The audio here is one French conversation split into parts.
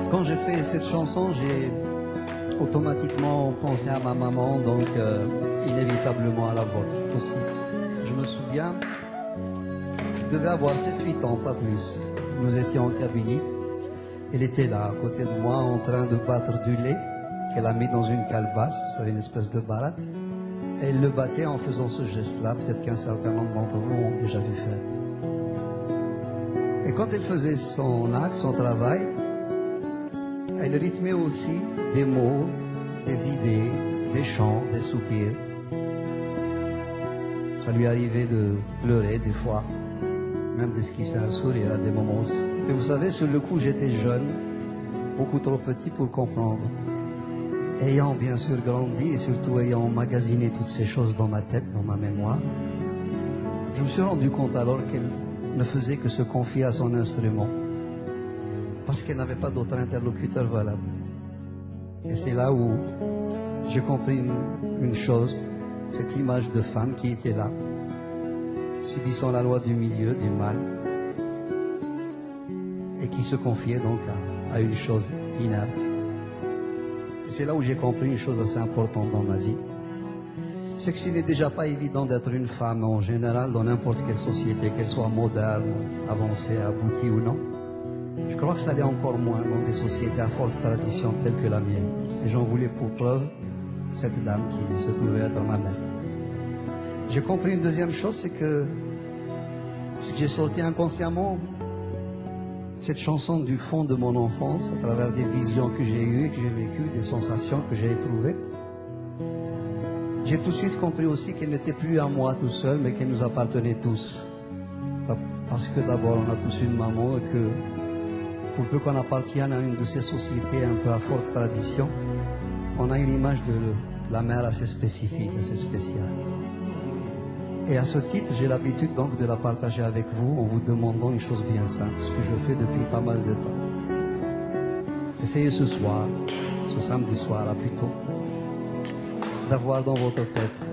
Quand j'ai fait cette chanson, j'ai automatiquement pensé à ma maman, donc inévitablement à la vôtre aussi. Je me souviens, je devais avoir 7-8 ans, pas plus. Nous étions en Kabylie. Elle était là, à côté de moi, en train de battre du lait qu'elle a mis dans une calebasse, vous savez, une espèce de baratte. Et elle le battait en faisant ce geste-là, peut-être qu'un certain nombre d'entre vous ont déjà vu faire. Et quand elle faisait son acte, son travail, elle rythmait aussi des mots, des idées, des chants, des soupirs. Ça lui arrivait de pleurer des fois, même d'esquisser un sourire à des moments aussi. Et vous savez, sur le coup, j'étais jeune, beaucoup trop petit pour comprendre. Ayant bien sûr grandi et surtout ayant emmagasiné toutes ces choses dans ma tête, dans ma mémoire, je me suis rendu compte alors qu'elle ne faisait que se confier à son instrument, parce qu'elle n'avait pas d'autre interlocuteur valable. Et c'est là où j'ai compris une chose, cette image de femme qui était là, subissant la loi du milieu, du mal, et qui se confiait donc à une chose inerte. Et c'est là où j'ai compris une chose assez importante dans ma vie, c'est que s'il n'est déjà pas évident d'être une femme en général dans n'importe quelle société, qu'elle soit moderne, avancée, aboutie ou non, je crois que ça l'est encore moins dans des sociétés à forte tradition telles que la mienne. Et j'en voulais pour preuve cette dame qui se trouvait être ma mère. J'ai compris une deuxième chose, c'est que j'ai sorti inconsciemment cette chanson du fond de mon enfance, à travers des visions que j'ai eues, que j'ai vécues, des sensations que j'ai éprouvées. J'ai tout de suite compris aussi qu'elle n'était plus à moi tout seul, mais qu'elle nous appartenait tous. Parce que d'abord, on a tous une maman et que pour peu qu'on appartienne à une de ces sociétés un peu à forte tradition, on a une image de la mère assez spécifique, assez spéciale. Et à ce titre, j'ai l'habitude donc de la partager avec vous en vous demandant une chose bien simple, ce que je fais depuis pas mal de temps. Essayez ce soir, ce samedi soir plutôt, d'avoir dans votre tête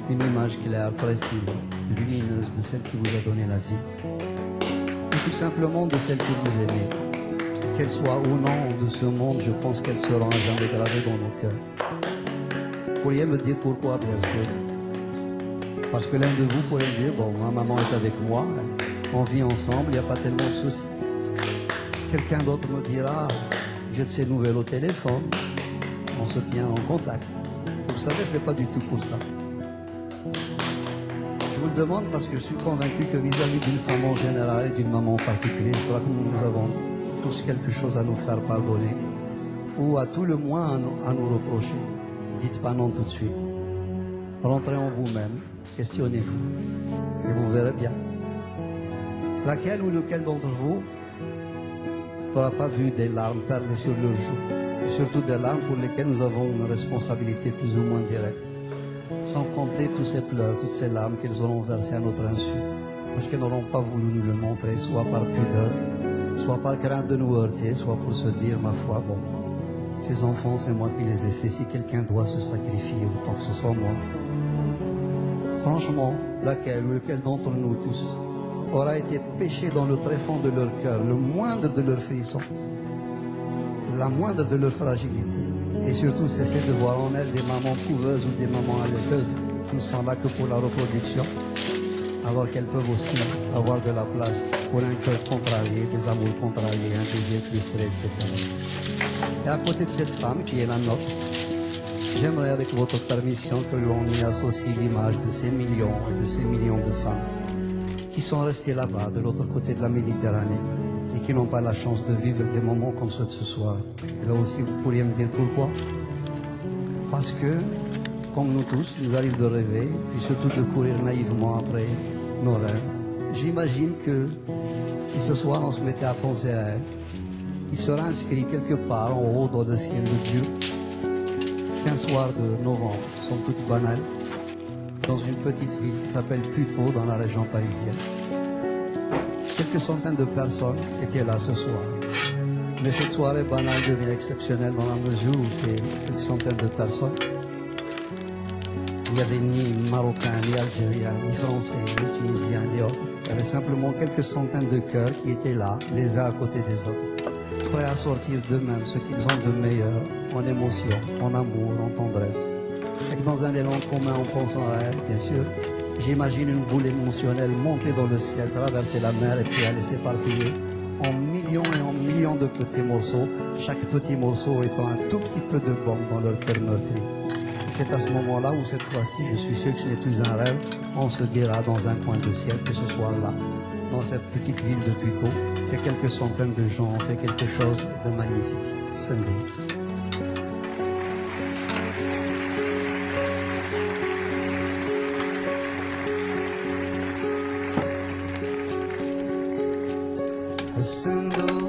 une image claire, précise, lumineuse de celle qui vous a donné la vie. Ou tout simplement de celle que vous aimez. Qu'elle soit ou non de ce monde, je pense qu'elle sera jamais gravée dans nos cœurs. Vous pourriez me dire pourquoi, bien sûr. Parce que l'un de vous pourrait dire, bon, ma maman est avec moi, on vit ensemble, il n'y a pas tellement de soucis. Quelqu'un d'autre me dira, j'ai de ces nouvelles au téléphone, on se tient en contact. Vous savez, ce n'est pas du tout pour ça. Je vous le demande parce que je suis convaincu que vis-à-vis d'une femme en général et d'une maman en particulier, je crois que nous avons tous quelque chose à nous faire pardonner, ou à tout le moins à nous reprocher. Dites pas non tout de suite. Rentrez en vous-même, questionnez-vous, et vous verrez bien. Laquelle ou lequel d'entre vous n'aura pas vu des larmes perler sur leurs joues, et surtout des larmes pour lesquelles nous avons une responsabilité plus ou moins directe, sans compter tous ces pleurs, toutes ces larmes qu'elles auront versées à notre insu, parce qu'elles n'auront pas voulu nous le montrer, soit par pudeur, soit par crainte de nous heurter, soit pour se dire, ma foi, bon, ces enfants, c'est moi qui les ai faits, si quelqu'un doit se sacrifier, autant que ce soit moi. Franchement, laquelle ou lequel d'entre nous tous aura été péché dans le tréfonds de leur cœur, le moindre de leurs frissons, la moindre de leur fragilité, et surtout cesser de voir en elles des mamans couveuses ou des mamans allaiteuses qui ne sont là que pour la reproduction, alors qu'elles peuvent aussi avoir de la place pour un cœur contrarié, des amours contrariés, un désir frustré, etc. Et à côté de cette femme qui est la nôtre, j'aimerais avec votre permission que l'on y associe l'image de ces millions et de ces millions de femmes qui sont restées là-bas, de l'autre côté de la Méditerranée, et qui n'ont pas la chance de vivre des moments comme ceux de ce soir. Et là aussi, vous pourriez me dire pourquoi. Parce que, comme nous tous, il nous arrive de rêver, puis surtout de courir naïvement après nos rêves. J'imagine que si ce soir on se mettait à penser à elle, il sera inscrit quelque part en haut dans le ciel de Dieu qu'un soir de novembre, somme toute banale, dans une petite ville qui s'appelle Puteaux, dans la région parisienne. Quelques centaines de personnes étaient là ce soir. Mais cette soirée banale devient exceptionnelle dans la mesure où c'est quelques centaines de personnes. Il n'y avait ni Marocains, ni Algériens, ni Français, ni Tunisiens, ni autres. Il y avait simplement quelques centaines de cœurs qui étaient là, les uns à côté des autres. prêts à sortir d'eux-mêmes ce qu'ils ont de meilleur en émotion, en amour, en tendresse. Et que dans un élan commun, en pensant à elle, bien sûr, j'imagine une boule émotionnelle monter dans le ciel, traverser la mer et puis aller s'éparpiller en millions et en millions de petits morceaux, chaque petit morceau étant un tout petit peu de bombe dans leur cœur meurtri. C'est à ce moment-là où cette fois-ci, je suis sûr que ce n'est plus un rêve, on se dira dans un coin de ciel que ce soir-là, dans cette petite ville de Puto, ces quelques centaines de gens ont fait quelque chose de magnifique. Sendou.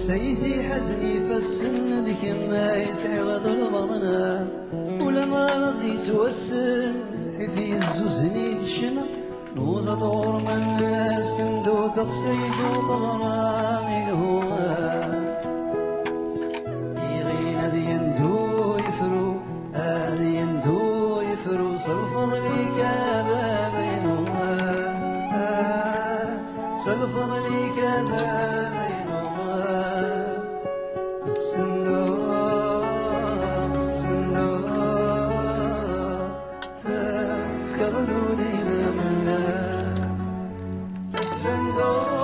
سيدي حزني فالسن ديك ما يسعي غد البضنا ولما رزيت والسن حفي الزوزني دشنا نوزا دور من السندو تغسيد وطغراني الهوى يغينا دي يندو يفرو هذي يندو يفرو سالفضلي كابا بينهما سالفضلي كابا Sendou